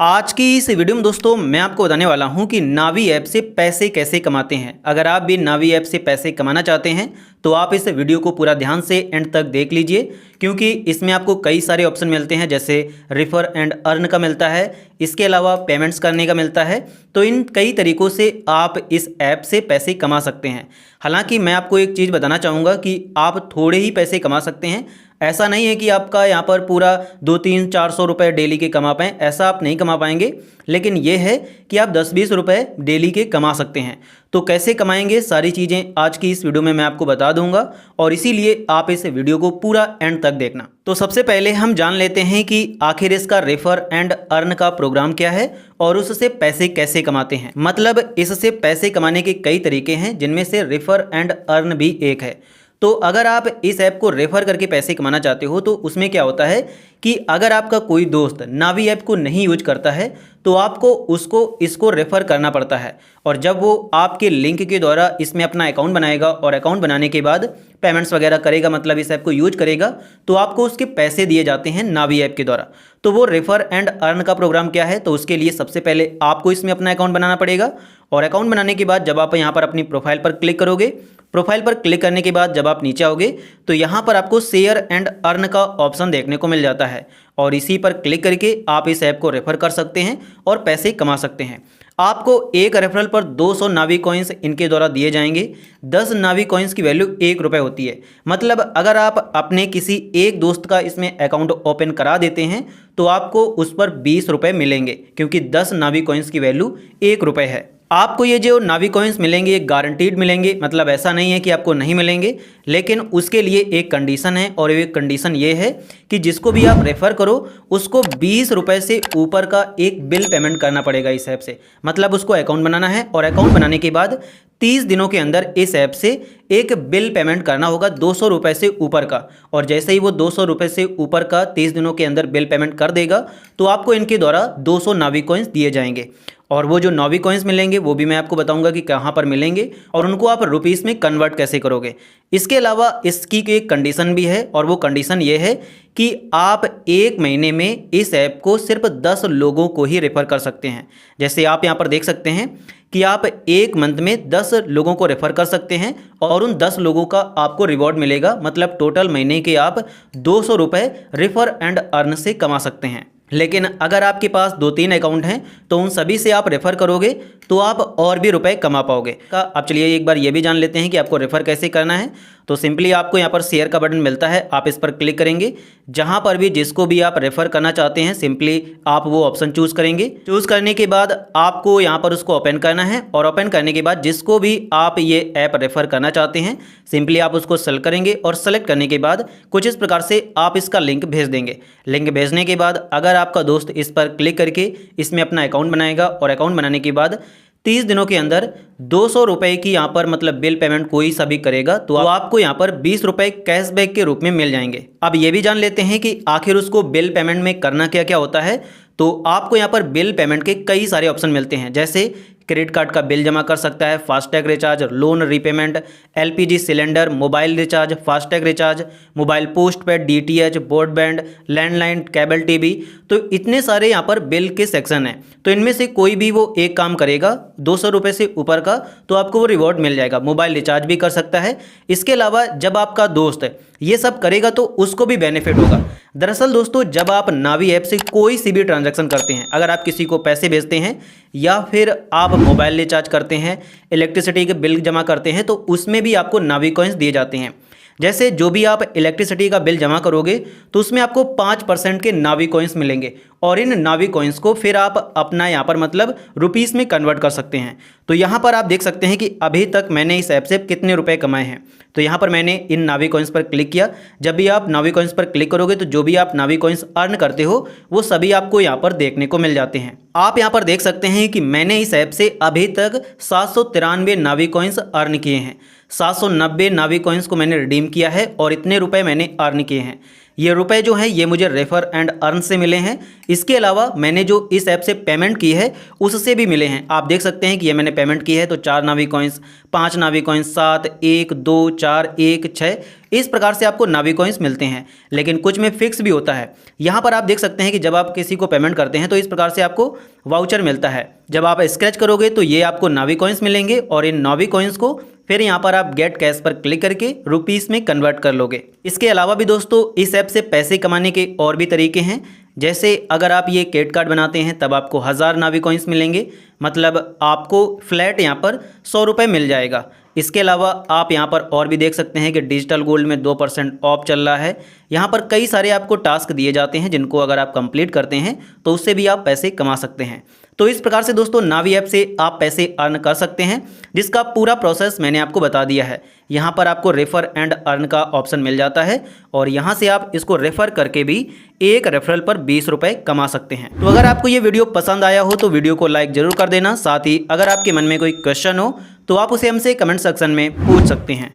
आज की इस वीडियो में दोस्तों मैं आपको बताने वाला हूं कि नावी ऐप से पैसे कैसे कमाते हैं। अगर आप भी नावी ऐप से पैसे कमाना चाहते हैं तो आप इस वीडियो को पूरा ध्यान से एंड तक देख लीजिए, क्योंकि इसमें आपको कई सारे ऑप्शन मिलते हैं। जैसे रिफ़र एंड अर्न का मिलता है, इसके अलावा पेमेंट्स करने का मिलता है। तो इन कई तरीक़ों से आप इस ऐप से पैसे कमा सकते हैं। हालांकि मैं आपको एक चीज़ बताना चाहूँगा कि आप थोड़े ही पैसे कमा सकते हैं। ऐसा नहीं है कि आपका यहाँ पर पूरा 200-300-400 रुपये डेली के कमा पाएँ, ऐसा आप नहीं कमा पाएंगे। लेकिन ये है कि आप 10-20 रुपये डेली के कमा सकते हैं। तो कैसे कमाएंगे, सारी चीज़ें आज की इस वीडियो में मैं आपको बता दूंगा, और इसीलिए आप इस वीडियो को पूरा एंड तक देखना। तो सबसे पहले हम जान लेते हैं कि आखिर इसका रेफर एंड अर्न का प्रोग्राम क्या है और उससे पैसे कैसे कमाते हैं। मतलब इससे पैसे कमाने के कई तरीके हैं, जिनमें से रेफर एंड अर्न भी एक है। तो अगर आप इस ऐप को रेफ़र करके पैसे कमाना चाहते हो तो उसमें क्या होता है कि अगर आपका कोई दोस्त नावी ऐप को नहीं यूज करता है तो आपको इसको रेफ़र करना पड़ता है। और जब वो आपके लिंक के द्वारा इसमें अपना अकाउंट बनाएगा और अकाउंट बनाने के बाद पेमेंट्स वगैरह करेगा, मतलब इस ऐप को यूज करेगा, तो आपको उसके पैसे दिए जाते हैं नावी ऐप के द्वारा। तो वो रेफ़र एंड अर्न का प्रोग्राम क्या है, तो उसके लिए सबसे पहले आपको इसमें अपना अकाउंट बनाना पड़ेगा। और अकाउंट बनाने के बाद जब आप यहाँ पर अपनी प्रोफाइल पर क्लिक करोगे, प्रोफाइल पर क्लिक करने के बाद जब आप नीचे आओगे तो यहाँ पर आपको शेयर एंड अर्न का ऑप्शन देखने को मिल जाता है, और इसी पर क्लिक करके आप इस ऐप को रेफ़र कर सकते हैं और पैसे कमा सकते हैं। आपको एक रेफरल पर 200 नावी कॉइन्स इनके द्वारा दिए जाएंगे। 10 नावी कॉइन्स की वैल्यू 1 रुपये होती है। मतलब अगर आप अपने किसी एक दोस्त का इसमें अकाउंट ओपन करा देते हैं तो आपको उस पर 20 रुपये मिलेंगे, क्योंकि 10 नावी कॉइन्स की वैल्यू 1 रुपये है। आपको ये जो नावी कॉइन्स मिलेंगे ये गारंटीड मिलेंगे, मतलब ऐसा नहीं है कि आपको नहीं मिलेंगे। लेकिन उसके लिए एक कंडीशन है, और ये कंडीशन ये है कि जिसको भी आप रेफ़र करो उसको 20 रुपये से ऊपर का एक बिल पेमेंट करना पड़ेगा इस ऐप से। मतलब उसको अकाउंट बनाना है और अकाउंट बनाने के बाद 30 दिनों के अंदर इस ऐप से एक बिल पेमेंट करना होगा 200 रुपये से ऊपर का। और जैसे ही वो 200 रुपये से ऊपर का 30 दिनों के अंदर बिल पेमेंट कर देगा तो आपको इनके द्वारा 200 नावी कॉइन्स दिए जाएंगे। और वो जो नावी कॉइन्स मिलेंगे वो भी मैं आपको बताऊंगा कि कहाँ पर मिलेंगे और उनको आप रुपीस में कन्वर्ट कैसे करोगे। इसके अलावा इसकी एक कंडीशन भी है, और वो कंडीशन ये है कि आप एक महीने में इस ऐप को सिर्फ 10 लोगों को ही रेफ़र कर सकते हैं। जैसे आप यहाँ पर देख सकते हैं कि आप एक मंथ में 10 लोगों को रेफ़र कर सकते हैं और उन 10 लोगों का आपको रिवॉर्ड मिलेगा। मतलब टोटल महीने के आप 200 रुपये रेफ़र एंड अर्न से कमा सकते हैं। लेकिन अगर आपके पास 2-3 अकाउंट हैं तो उन सभी से आप रेफ़र करोगे तो आप और भी रुपए कमा पाओगे। अब चलिए एक बार ये भी जान लेते हैं कि आपको रेफ़र कैसे करना है। तो सिंपली आपको यहाँ पर शेयर का बटन मिलता है, आप इस पर क्लिक करेंगे। जहाँ पर भी जिसको भी आप रेफ़र करना चाहते हैं सिंपली आप वो ऑप्शन चूज़ करेंगे। चूज़ करने के बाद आपको यहाँ पर उसको ओपन करना है, और ओपन करने के बाद जिसको भी आप ये ऐप रेफ़र करना चाहते हैं सिंपली आप उसको सेलेक्ट करेंगे। और सेलेक्ट करने के बाद कुछ इस प्रकार से आप इसका लिंक भेज देंगे। लिंक भेजने के बाद अगर आपका दोस्त इस पर क्लिक करके इसमें अपना अकाउंट बनाएगा, और अकाउंट बनाने के बाद 30 दिनों के अंदर 200 रुपये की यहाँ पर मतलब बिल पेमेंट कोई सभी करेगा तो आपको यहाँ पर 20 रुपये कैशबैक के रूप में मिल जाएंगे। अब ये भी जान लेते हैं कि आखिर उसको बिल पेमेंट में करना क्या क्या होता है। तो आपको यहाँ पर बिल पेमेंट के कई सारे ऑप्शन मिलते हैं। जैसे क्रेडिट कार्ड का बिल जमा कर सकता है, FASTag recharge, loan repayment, LPG cylinder, mobile recharge, FASTag recharge, mobile postpaid, DTH, broadband, landline, cable TV. तो इतने सारे यहाँ पर बिल के सेक्शन हैं। तो इनमें से कोई भी वो एक काम करेगा 200 रुपये से ऊपर का तो आपको वो रिवॉर्ड मिल जाएगा। मोबाइल रिचार्ज भी कर सकता है। इसके अलावा जब आपका दोस्त ये सब करेगा तो उसको भी बेनिफिट होगा। दरअसल दोस्तों, जब आप नावी ऐप से कोई सी भी ट्रांजैक्शन करते हैं, अगर आप किसी को पैसे भेजते हैं या फिर आप मोबाइल रिचार्ज करते हैं, इलेक्ट्रिसिटी के बिल जमा करते हैं, तो उसमें भी आपको नावी कॉइन्स दिए जाते हैं। जैसे जो भी आप इलेक्ट्रिसिटी का बिल जमा करोगे तो उसमें आपको 5% के नावी कॉइन्स मिलेंगे, और इन नावी कॉइन्स को फिर आप अपना यहाँ पर मतलब रुपीस में कन्वर्ट कर सकते हैं। तो यहाँ पर आप देख सकते हैं कि अभी तक मैंने इस ऐप से कितने रुपए कमाए हैं। तो यहाँ पर मैंने इन नावी कॉइन्स पर क्लिक किया। जब भी आप नावी कॉइन्स पर क्लिक करोगे तो जो भी आप नावी कॉइन्स अर्न करते हो वो सभी आपको यहाँ पर देखने को मिल जाते हैं। आप यहाँ पर देख सकते हैं कि मैंने इस ऐप से अभी तक 793 नावी कॉइन्स अर्न किए हैं। 790 नावी कॉइन्स को मैंने रिडीम किया है और इतने रुपए मैंने अर्न किए हैं। ये रुपए जो हैं ये मुझे रेफर एंड अर्न से मिले हैं। इसके अलावा मैंने जो इस ऐप से पेमेंट की है उससे भी मिले हैं। आप देख सकते हैं कि ये मैंने पेमेंट की है तो 4 नावी कॉइन्स, 5 नावी कॉइन्स, 7, 1, 2, 4, 1, 6 इस प्रकार से आपको नावी कॉइन्स मिलते हैं। लेकिन कुछ में फिक्स भी होता है। यहाँ पर आप देख सकते हैं कि जब आप किसी को पेमेंट करते हैं तो इस प्रकार से आपको वाउचर मिलता है। जब आप स्क्रैच करोगे तो ये आपको नावी कॉइन्स मिलेंगे और इन नावी कॉइन्स को फिर यहाँ पर आप गेट कैश पर क्लिक करके रुपीस में कन्वर्ट कर लोगे। इसके अलावा भी दोस्तों इस ऐप से पैसे कमाने के और भी तरीके हैं। जैसे अगर आप ये कैट कार्ड बनाते हैं तब आपको 1000 नावी कॉइन्स मिलेंगे, मतलब आपको फ्लैट यहाँ पर 100 रुपये मिल जाएगा। इसके अलावा आप यहाँ पर और भी देख सकते हैं कि डिजिटल गोल्ड में 2% ऑफ चल रहा है। यहाँ पर कई सारे आपको टास्क दिए जाते हैं जिनको अगर आप कंप्लीट करते हैं तो उससे भी आप पैसे कमा सकते हैं। तो इस प्रकार से दोस्तों नावी ऐप से आप पैसे अर्न कर सकते हैं, जिसका पूरा प्रोसेस मैंने आपको बता दिया है। यहाँ पर आपको रेफर एंड अर्न का ऑप्शन मिल जाता है और यहाँ से आप इसको रेफर करके भी एक रेफरल पर 20 रुपये कमा सकते हैं। तो अगर आपको ये वीडियो पसंद आया हो तो वीडियो को लाइक जरूर कर देना। साथ ही अगर आपके मन में कोई क्वेश्चन हो तो आप उसे हमसे कमेंट सेक्शन में पूछ सकते हैं।